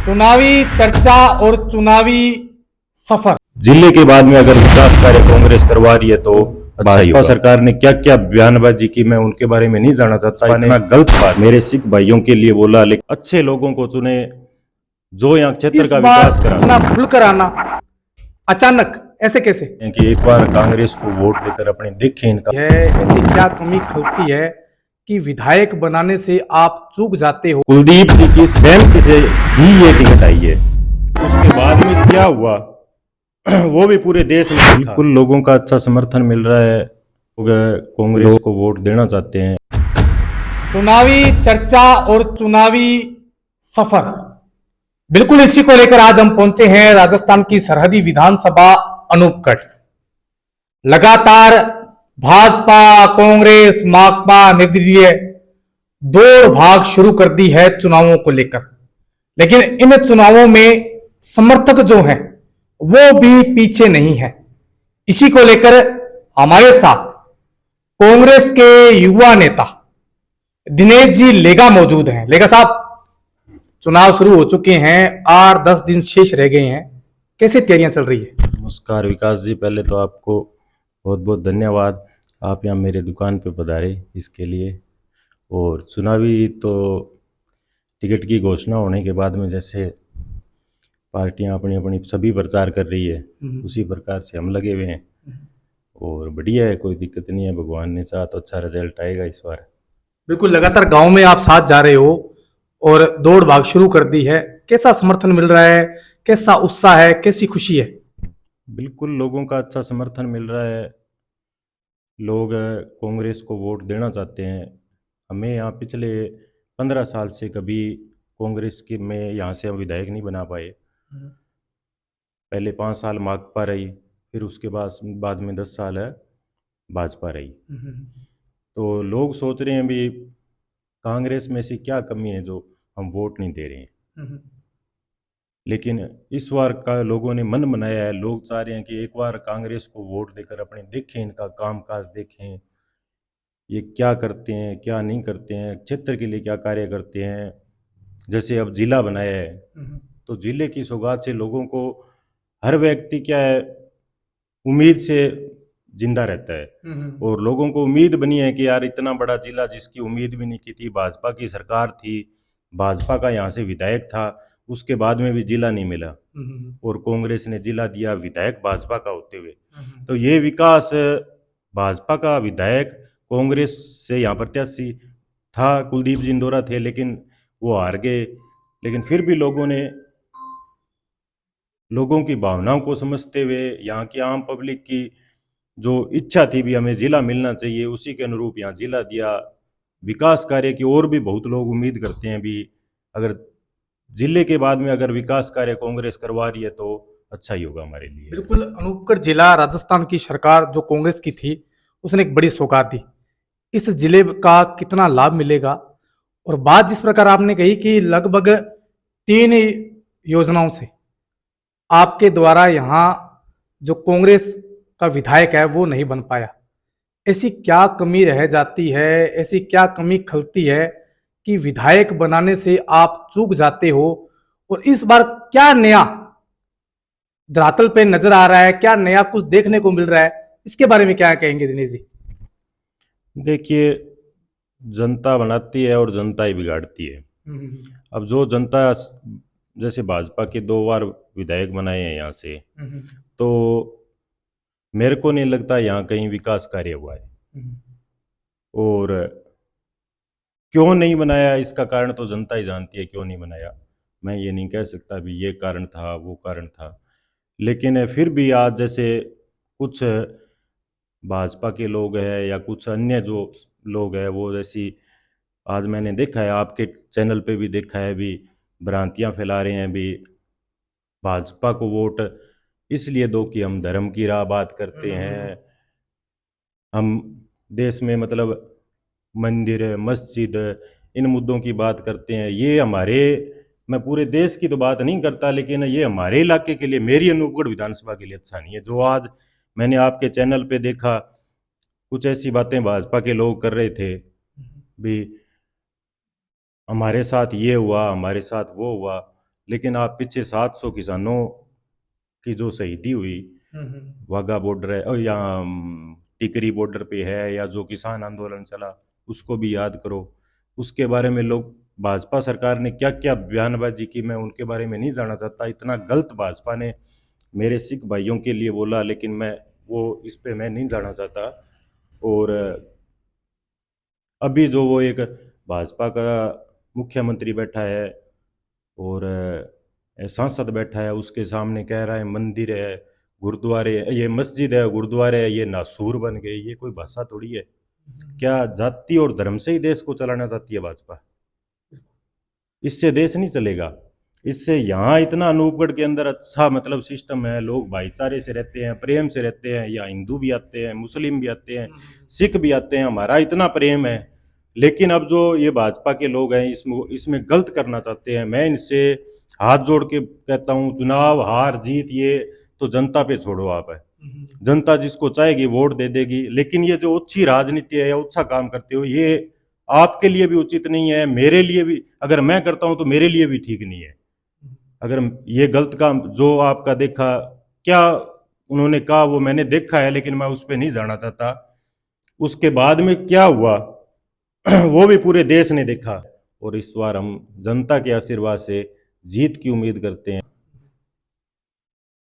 चुनावी चर्चा और चुनावी सफर। जिले के बाद में अगर विकास कार्य कांग्रेस करवा रही है तो अच्छा ही होगा। सरकार ने क्या क्या बयानबाजी की मैं उनके बारे में नहीं जाना चाहता। इतना गलत बात मेरे सिख भाइयों के लिए बोला, लेकिन अच्छे लोगों को चुने जो यहाँ क्षेत्र का विकास करा। इतना खुलकर आना अचानक ऐसे कैसे? कि एक बार कांग्रेस को वोट देकर अपने देखें इनका ऐसी क्या कमी खलती है कि विधायक बनाने से आप चूक जाते हो? कुलदीप जी की सहमति से ही ये टिकट आई है। उसके बाद में क्या हुआ वो भी पूरे देश में बिल्कुल लोगों का अच्छा समर्थन मिल रहा है। कांग्रेस को वोट देना चाहते हैं। चुनावी चर्चा और चुनावी सफर, बिल्कुल इसी को लेकर आज हम पहुंचे हैं राजस्थान की सरहदी विधानसभा अनूपगढ़। लगातार भाजपा, कांग्रेस, माकपा, निर्दलीय दौड़ भाग शुरू कर दी है चुनावों को लेकर, लेकिन इन चुनावों में समर्थक जो हैं वो भी पीछे नहीं है। इसी को लेकर हमारे साथ कांग्रेस के युवा नेता दिनेश जी लेगा मौजूद हैं। लेगा साहब, चुनाव शुरू हो चुके हैं, 8-10 दिन शेष रह गए हैं, कैसे तैयारियां चल रही है? नमस्कार विकास जी, पहले तो आपको बहुत बहुत धन्यवाद, आप यहाँ मेरे दुकान पे पधारे इसके लिए। और चुनावी तो टिकट की घोषणा होने के बाद में जैसे पार्टियां अपनी अपनी सभी प्रचार कर रही है, उसी प्रकार से हम लगे हुए हैं और बढ़िया है, कोई दिक्कत नहीं है। भगवान ने चाहा तो अच्छा रिजल्ट आएगा इस बार। बिल्कुल, लगातार गांव में आप साथ जा रहे हो और दौड़ भाग शुरू कर दी है, कैसा समर्थन मिल रहा है, कैसा उत्साह है, कैसी खुशी है? बिल्कुल लोगों का अच्छा समर्थन मिल रहा है। लोग कांग्रेस को वोट देना चाहते हैं। हमें यहाँ पिछले 15 साल से कभी कांग्रेस के में यहाँ से हम विधायक नहीं बना पाए। पहले 5 साल माकपा रही, फिर उसके बाद में 10 साल है भाजपा रही। तो लोग सोच रहे हैं भी कांग्रेस में से क्या कमी है जो हम वोट नहीं दे रहे हैं। लेकिन इस बार का लोगों ने मन बनाया है। लोग चाह रहे हैं कि एक बार कांग्रेस को वोट देकर अपने देखें, इनका कामकाज देखें, ये क्या करते हैं क्या नहीं करते हैं, क्षेत्र के लिए क्या कार्य करते हैं। जैसे अब जिला बनाया है तो जिले की सौगात से लोगों को हर व्यक्ति क्या है उम्मीद से जिंदा रहता है। और लोगों को उम्मीद बनी है कि यार इतना बड़ा जिला, जिसकी उम्मीद भी नहीं की थी, भाजपा की सरकार थी, भाजपा का यहाँ से विधायक था, उसके बाद में भी जिला नहीं मिला और कांग्रेस ने जिला दिया विधायक भाजपा का होते हुए। तो ये विकास भाजपा का विधायक कांग्रेस से यहाँ प्रत्याशी था, कुलदीप जिंदोरा थे, लेकिन वो हार गए। लेकिन फिर भी लोगों की भावनाओं को समझते हुए, यहाँ की आम पब्लिक की जो इच्छा थी भी हमें जिला मिलना चाहिए, उसी के अनुरूप यहाँ जिला दिया। विकास कार्य की और भी बहुत लोग उम्मीद करते हैं भी अगर जिले के बाद में अगर विकास कार्य कांग्रेस करवा रही है तो अच्छा ही होगा हमारे लिए। बिल्कुल, अनूपगढ़ जिला राजस्थान की सरकार जो कांग्रेस की थी उसने एक बड़ी सौगात दी। इस जिले का कितना लाभ मिलेगा? और बात जिस प्रकार आपने कही कि लगभग 3 योजनाओं से आपके द्वारा यहाँ जो कांग्रेस का विधायक है वो नहीं बन पाया, ऐसी क्या कमी रह जाती है, ऐसी क्या कमी खलती है कि विधायक बनाने से आप चूक जाते हो? और इस बार क्या नया धरातल पे नजर आ रहा है, क्या नया कुछ देखने को मिल रहा है, इसके बारे में क्या कहेंगे दिनेश जी? देखिए, जनता बनाती है और जनता ही बिगाड़ती है। अब जो जनता, जैसे भाजपा के 2 बार विधायक बनाए हैं यहाँ से, तो मेरे को नहीं लगता यहाँ कहीं विकास कार्य हुआ है। और क्यों नहीं बनाया इसका कारण तो जनता ही जानती है क्यों नहीं बनाया। मैं ये नहीं कह सकता भी ये कारण था वो कारण था। लेकिन फिर भी आज जैसे कुछ भाजपा के लोग हैं या कुछ अन्य जो लोग हैं, वो जैसी आज मैंने देखा है, आपके चैनल पे भी देखा है, भी भ्रांतियां फैला रहे हैं भी भाजपा को वोट इसलिए दो कि हम धर्म की राह बात करते हैं, हम देश में मतलब मंदिर मस्जिद इन मुद्दों की बात करते हैं। ये हमारे, मैं पूरे देश की तो बात नहीं करता, लेकिन ये हमारे इलाके के लिए, मेरी अनूपगढ़ विधानसभा के लिए अच्छा नहीं है। जो आज मैंने आपके चैनल पे देखा, कुछ ऐसी बातें भाजपा के लोग कर रहे थे भी हमारे साथ ये हुआ, हमारे साथ वो हुआ। लेकिन आप पीछे 700 किसानों की जो शहीदी हुई वाघा बॉर्डर है और या टिकरी बॉर्डर पे है, या जो किसान आंदोलन चला उसको भी याद करो। उसके बारे में लोग, भाजपा सरकार ने क्या क्या बयानबाजी की, मैं उनके बारे में नहीं जानना चाहता। इतना गलत भाजपा ने मेरे सिख भाइयों के लिए बोला, लेकिन मैं वो इस पे मैं नहीं जाना चाहता। और अभी जो वो एक भाजपा का मुख्यमंत्री बैठा है और सांसद बैठा है, उसके सामने कह रहा है मंदिर है, गुरुद्वारे, ये मस्जिद है, गुरुद्वारे है, ये नासूर बन गए। ये कोई भाषा थोड़ी है। क्या जाति और धर्म से ही देश को चलाना चाहती है भाजपा? इससे देश नहीं चलेगा। इससे यहाँ इतना अनूपगढ़ के अंदर अच्छा मतलब सिस्टम है, लोग भाईचारे से रहते हैं, प्रेम से रहते हैं। यहाँ हिंदू भी आते हैं, मुस्लिम भी आते हैं, सिख भी आते हैं, हमारा इतना प्रेम है। लेकिन अब जो ये भाजपा के लोग हैं इसमें गलत करना चाहते हैं। मैं इनसे हाथ जोड़ के कहता हूँ, चुनाव हार जीत ये तो जनता पे छोड़ो आप है। जनता जिसको चाहेगी वोट दे देगी। लेकिन ये जो अच्छी राजनीति है या अच्छा काम करते हो, ये आपके लिए भी उचित नहीं है, मेरे लिए भी, अगर मैं करता हूं तो मेरे लिए भी ठीक नहीं है। अगर ये गलत काम जो आपका देखा, क्या उन्होंने कहा वो मैंने देखा है, लेकिन मैं उस पर नहीं जाना चाहता। उसके बाद में क्या हुआ वो भी पूरे देश ने देखा। और इस बार हम जनता के आशीर्वाद से जीत की उम्मीद करते हैं।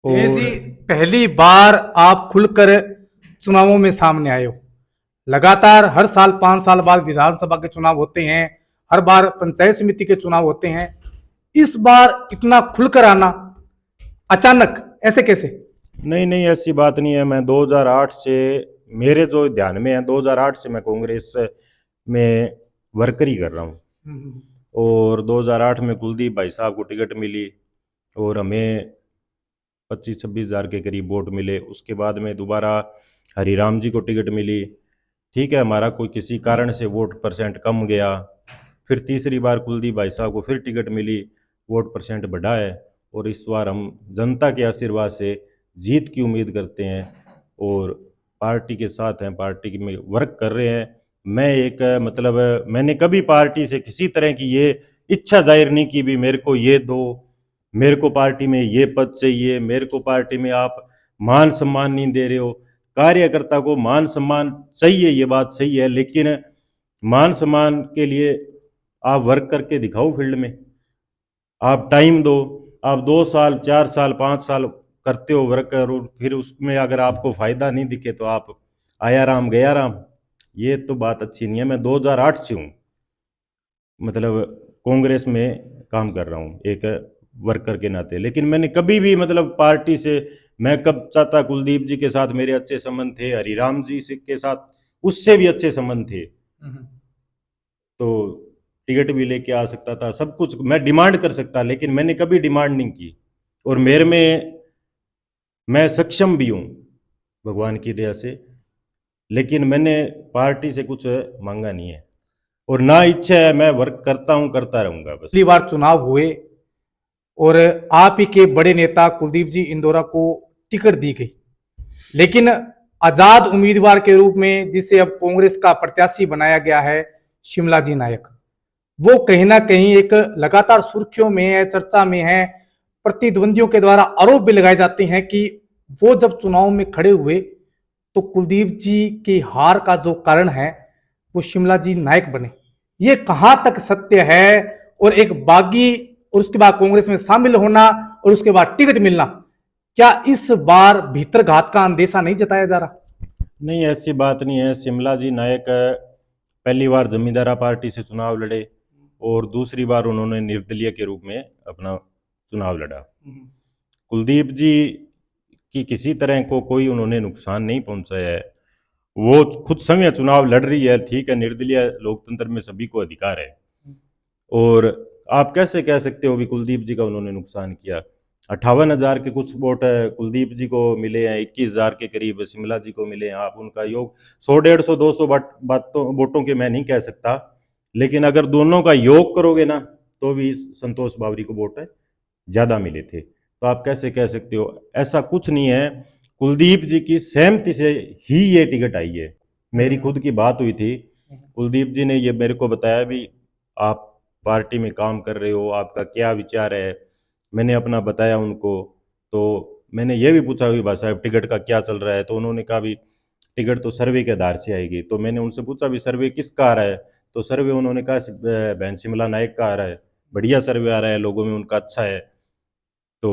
दिनेश जी, और पहली बार आप खुलकर चुनावों में सामने आए हो। लगातार हर साल 5 साल बाद विधानसभा के चुनाव होते हैं, हर बार पंचायत समिति के चुनाव होते हैं। इस बार इतना खुलकर आना अचानक ऐसे कैसे? नहीं नहीं, ऐसी बात नहीं है। मैं 2008 से, मेरे जो ध्यान में है, 2008 से मैं कांग्रेस में वर्करी कर रहा हूँ। और 2008 में कुलदीप भाई साहब को टिकट मिली और हमें 25-26 हज़ार के करीब वोट मिले। उसके बाद में दोबारा हरिराम जी को टिकट मिली। ठीक है, हमारा कोई किसी कारण से वोट परसेंट कम गया। फिर तीसरी बार कुलदीप भाई साहब को फिर टिकट मिली, वोट परसेंट बढ़ा है। और इस बार हम जनता के आशीर्वाद से जीत की उम्मीद करते हैं और पार्टी के साथ हैं, पार्टी में वर्क कर रहे हैं। मैं एक मतलब मैंने कभी पार्टी से किसी तरह की ये इच्छा जाहिर नहीं की भी मेरे को ये दो, मेरे को पार्टी में ये पद चाहिए, मेरे को पार्टी में आप मान सम्मान नहीं दे रहे हो। कार्यकर्ता को मान सम्मान चाहिए, ये बात सही है, लेकिन मान सम्मान के लिए आप वर्क करके दिखाओ फील्ड में। आप टाइम दो। आप 2 साल 4 साल 5 साल करते हो वर्क, और फिर उसमें अगर आपको फायदा नहीं दिखे तो आप आया राम गया राम, ये तो बात अच्छी नहीं है। मैं 2008 से हूँ, मतलब कांग्रेस में काम कर रहा हूँ एक वर्कर के नाते। लेकिन मैंने कभी भी मतलब पार्टी से, मैं कब चाहता कुलदीप जी के साथ मेरे अच्छे संबंध थे, हरिराम जी के साथ उससे भी अच्छे संबंध थे, तो टिकट भी लेके आ सकता था, सब कुछ मैं डिमांड कर सकता, लेकिन मैंने कभी डिमांड नहीं की। और मेरे में मैं सक्षम भी हूँ भगवान की दया से, लेकिन मैंने पार्टी से कुछ मांगा नहीं है और ना इच्छा है। मैं वर्क करता हूँ, करता रहूंगा बस। पिछली बार चुनाव हुए और आप ही के बड़े नेता कुलदीप जी इंदौरा को टिकट दी गई, लेकिन आजाद उम्मीदवार के रूप में जिसे अब कांग्रेस का प्रत्याशी बनाया गया है, शिमला जी नायक, वो कहीं ना कहीं एक लगातार सुर्खियों में है, चर्चा में है। प्रतिद्वंदियों के द्वारा आरोप भी लगाए जाते हैं कि वो जब चुनाव में खड़े हुए तो कुलदीप जी की हार का जो कारण है वो शिमला जी नायक बने। ये कहां तक सत्य है? और एक बागी और उसके बाद कांग्रेस में शामिल होना और उसके बाद टिकट मिलना, क्या इस बार भीतरघात का अंदेशा नहीं जताया जा रहा? नहीं, ऐसी बात नहीं है। शिमला जी नायक पहली बार जमींदारा पार्टी से चुनाव लड़े और दूसरी बार उन्होंने निर्दलीय के रूप में अपना चुनाव लड़ा। कुलदीप जी की किसी तरह को कोई उन्होंने नुकसान नहीं पहुंचाया है। वो खुद समय चुनाव लड़ रही है, ठीक है, निर्दलीय लोकतंत्र में सभी को अधिकार है। और आप कैसे कह सकते हो भी कुलदीप जी का उन्होंने नुकसान किया? 58,000 के कुछ वोट है कुलदीप जी को मिले हैं, 21,000 के करीब शिमला जी को मिले हैं। आप उनका योग 100 150 200 बातों वोटों के मैं नहीं कह सकता, लेकिन अगर दोनों का योग करोगे ना तो भी संतोष बावरी को वोट ज्यादा मिले थे। तो आप कैसे कह सकते हो? ऐसा कुछ नहीं है। कुलदीप जी की सहमति से ही ये टिकट आई है। मेरी खुद की बात हुई थी, कुलदीप जी ने ये मेरे को बताया भी आप पार्टी में काम कर रहे हो, आपका क्या विचार है, मैंने अपना बताया उनको। तो मैंने ये भी पूछा कि भाई साहब टिकट का क्या चल रहा है, तो उन्होंने कहा भी टिकट तो सर्वे के आधार से आएगी। तो मैंने उनसे पूछा भी सर्वे किसका आ रहा है, तो सर्वे उन्होंने कहा बहन शिमला नायक का आ रहा है, बढ़िया सर्वे आ रहा है, लोगों में उनका अच्छा है, तो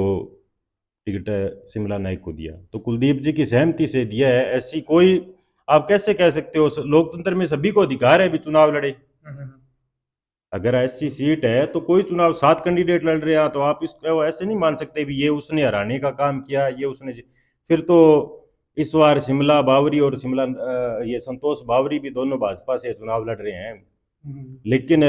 टिकट शिमला नायक को दिया। तो कुलदीप जी की सहमति से दिया है। ऐसी कोई आप कैसे कह सकते हो, लोकतंत्र में सभी को अधिकार है भी चुनाव लड़े। अगर ऐसी सीट है तो कोई चुनाव 7 कैंडिडेट लड़ रहे हैं, तो आप इसको ऐसे नहीं मान सकते भी ये उसने हराने का काम किया, ये उसने। फिर तो इस बार शिमला बावरी और ये संतोष बावरी भी दोनों भाजपा से चुनाव लड़ रहे हैं, लेकिन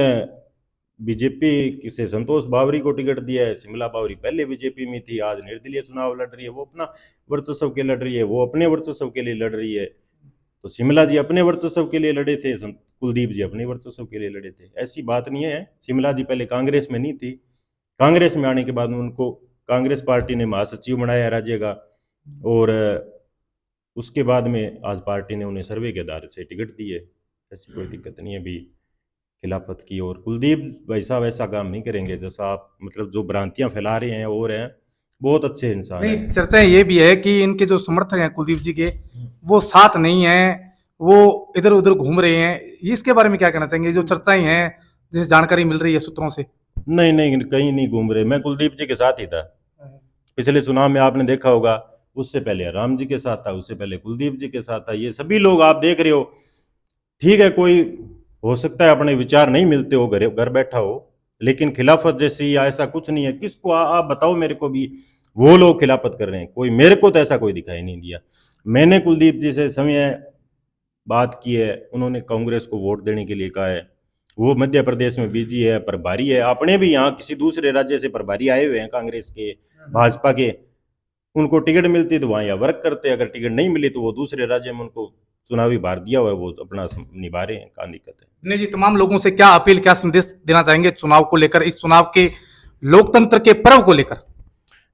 बीजेपी से संतोष बावरी को टिकट दिया है। शिमला बावरी पहले बीजेपी में थी, आज निर्दलीय चुनाव लड़ रही है, वो अपना वर्चस्व के लड़ रही है, वो अपने वर्चस्व के लिए लड़ रही है। तो शिमला जी अपने वर्चस्व के लिए लड़े थे, कुलदीप जी अपने वर्चस्व के लिए लड़े थे। ऐसी बात नहीं है। शिमला जी पहले कांग्रेस में नहीं थी, कांग्रेस में आने के बाद उनको कांग्रेस पार्टी ने महासचिव बनाया राज्य का, और उसके बाद में आज पार्टी ने उन्हें सर्वे के आधार से टिकट दी है। ऐसी कोई दिक्कत नहीं है भी खिलाफत की। और कुलदीप भाई साहब ऐसा काम नहीं करेंगे जैसा आप मतलब जो भ्रांतियां फैला रहे हैं, और हैं बहुत अच्छे इंसान नहीं, हैं। चर्चा ये भी है कि इनके जो समर्थक हैं कुलदीप जी के, वो साथ नहीं हैं, वो इधर उधर घूम रहे हैं। इसके बारे में क्या कहना चाहेंगे, जो चर्चाएं हैं, जैसे जानकारी मिल रही है सूत्रों से? नहीं नहीं, कहीं नहीं घूम रहे। मैं कुलदीप जी के साथ ही था पिछले चुनाव में, आपने देखा होगा। उससे पहले राम जी के साथ था, उससे पहले कुलदीप जी के साथ था। ये सभी लोग आप देख रहे हो। ठीक है, कोई हो सकता है अपने विचार नहीं मिलते हो, घर बैठा हो, लेकिन खिलाफत जैसी या ऐसा कुछ नहीं है। किसको आप बताओ मेरे को भी वो लोग खिलाफत कर रहे हैं, कोई मेरे को तो ऐसा कोई दिखाई नहीं दिया। मैंने कुलदीप जी से समय बात की है, उन्होंने कांग्रेस को वोट देने के लिए कहा है। वो मध्य प्रदेश में बिजी है, प्रभारी है, अपने भी यहाँ किसी दूसरे राज्य से प्रभारी आए हुए हैं कांग्रेस के, भाजपा के। उनको टिकट मिलती तो वहाँ या वर्क करते, अगर टिकट नहीं मिली तो वो दूसरे राज्य में उनको चुनावी भार दिया हुआ है, वो अपना निभा रहे हैं। कहाँ दिक्कत है? दिनेश जी, तमाम लोगों से क्या अपील, क्या संदेश देना चाहेंगे चुनाव को लेकर, इस चुनाव के लोकतंत्र के पर्व को लेकर?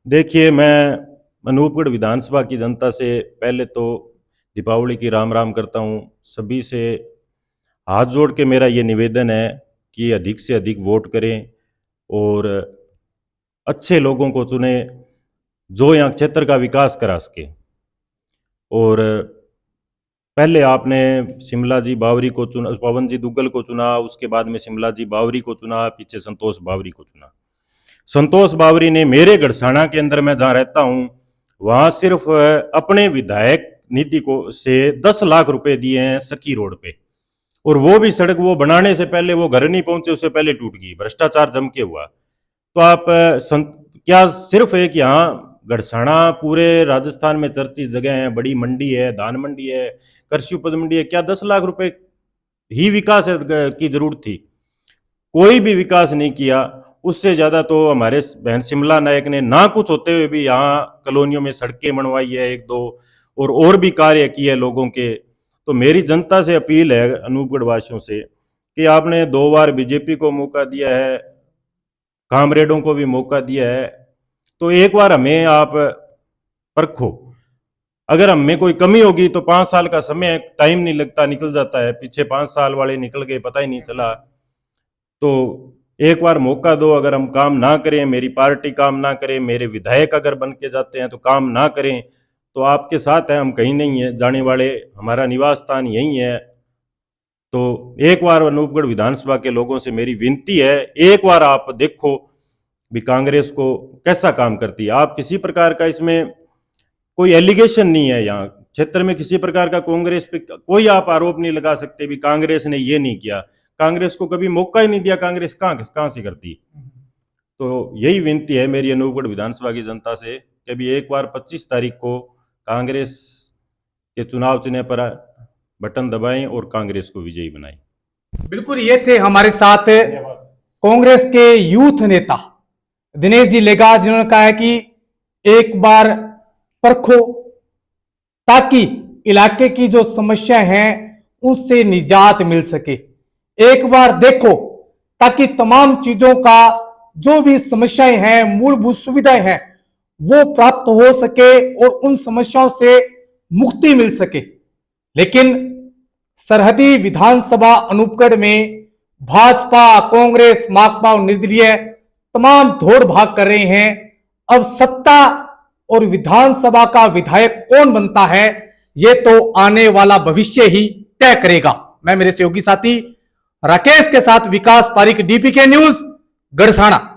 देखिए, मैं अनूपगढ़ विधानसभा की जनता से पहले तो दीपावली की राम राम करता हूँ। सभी से हाथ जोड़ के मेरा ये निवेदन है कि अधिक से अधिक वोट करें और अच्छे लोगों को चुने जो यहाँ क्षेत्र का विकास करा सके। और पहले आपने शिमला जी बावरी को चुना, पवन जी दुग्गल को चुना, उसके बाद में शिमला जी बावरी को चुना, पीछे संतोष बावरी को चुना। संतोष बावरी ने मेरे गढ़साना के अंदर, मैं जहाँ रहता हूँ, वहाँ सिर्फ अपने विधायक निधि को से 10 लाख रुपए दिए हैं सखी रोड पे, और वो भी सड़क वो बनाने से पहले, वो घर नहीं पहुंचे उससे पहले टूट गई। भ्रष्टाचार जम के हुआ। तो आप क्या सिर्फ एक यहाँ गढ़साना, पूरे राजस्थान में चर्चित जगह है, बड़ी मंडी है, धान मंडी है, कृषि उपज मंडी है, क्या 10 लाख रुपए ही विकास की जरूरत थी? कोई भी विकास नहीं किया। उससे ज्यादा तो हमारे बहन शिमला नायक ने ना कुछ होते हुए भी यहाँ कॉलोनियों में सड़कें बनवाई है, एक दो, और भी कार्य किए है लोगों के। तो मेरी जनता से अपील है, अनूपगढ़ वासियों से, कि आपने 2 बार बीजेपी को मौका दिया है, कामरेडों को भी मौका दिया है, तो एक बार हमें आप परखो। अगर हमें कोई कमी होगी तो 5 साल का समय, टाइम नहीं लगता, निकल जाता है। पीछे 5 साल वाले निकल गए, पता ही नहीं चला। तो एक बार मौका दो। अगर हम काम ना करें, मेरी पार्टी काम ना करे, मेरे विधायक अगर बन के जाते हैं तो काम ना करें, तो आपके साथ है, हम कहीं नहीं है जाने वाले, हमारा निवास स्थान यही है। तो एक बार अनूपगढ़ विधानसभा के लोगों से मेरी विनती है, एक बार आप देखो भी कांग्रेस को कैसा काम करती है। आप किसी प्रकार का, इसमें कोई एलिगेशन नहीं है, यहाँ क्षेत्र में किसी प्रकार का कांग्रेस पे कोई आप आरोप नहीं लगा सकते भी कांग्रेस ने ये नहीं किया। कांग्रेस को कभी मौका ही नहीं दिया, कांग्रेस कहाँ से करती। तो यही विनती है मेरी अनूपगढ़ विधानसभा की जनता से कि अभी एक बार 25 तारीख को कांग्रेस के चुनाव चिन्ह पर बटन दबाएं और कांग्रेस को विजयी बनाएं। बिल्कुल, ये थे हमारे साथ कांग्रेस के यूथ नेता दिनेश जी लेगा, जिन्होंने कहा है कि एक बार परखो ताकि इलाके की जो समस्या हैं उनसे निजात मिल सके। एक बार देखो ताकि तमाम चीजों का, जो भी समस्याएं हैं, मूलभूत सुविधाएं हैं, वो प्राप्त हो सके और उन समस्याओं से मुक्ति मिल सके। लेकिन सरहदी विधानसभा अनूपगढ़ में भाजपा, कांग्रेस, माकपा और निर्दलीय तमाम दौड़ भाग कर रहे हैं अब सत्ता और विधानसभा का विधायक कौन बनता है, यह तो आने वाला भविष्य ही तय करेगा। मैं मेरे सहयोगी साथी राकेश के साथ विकास पारिक, डीपीके न्यूज, गड़साना।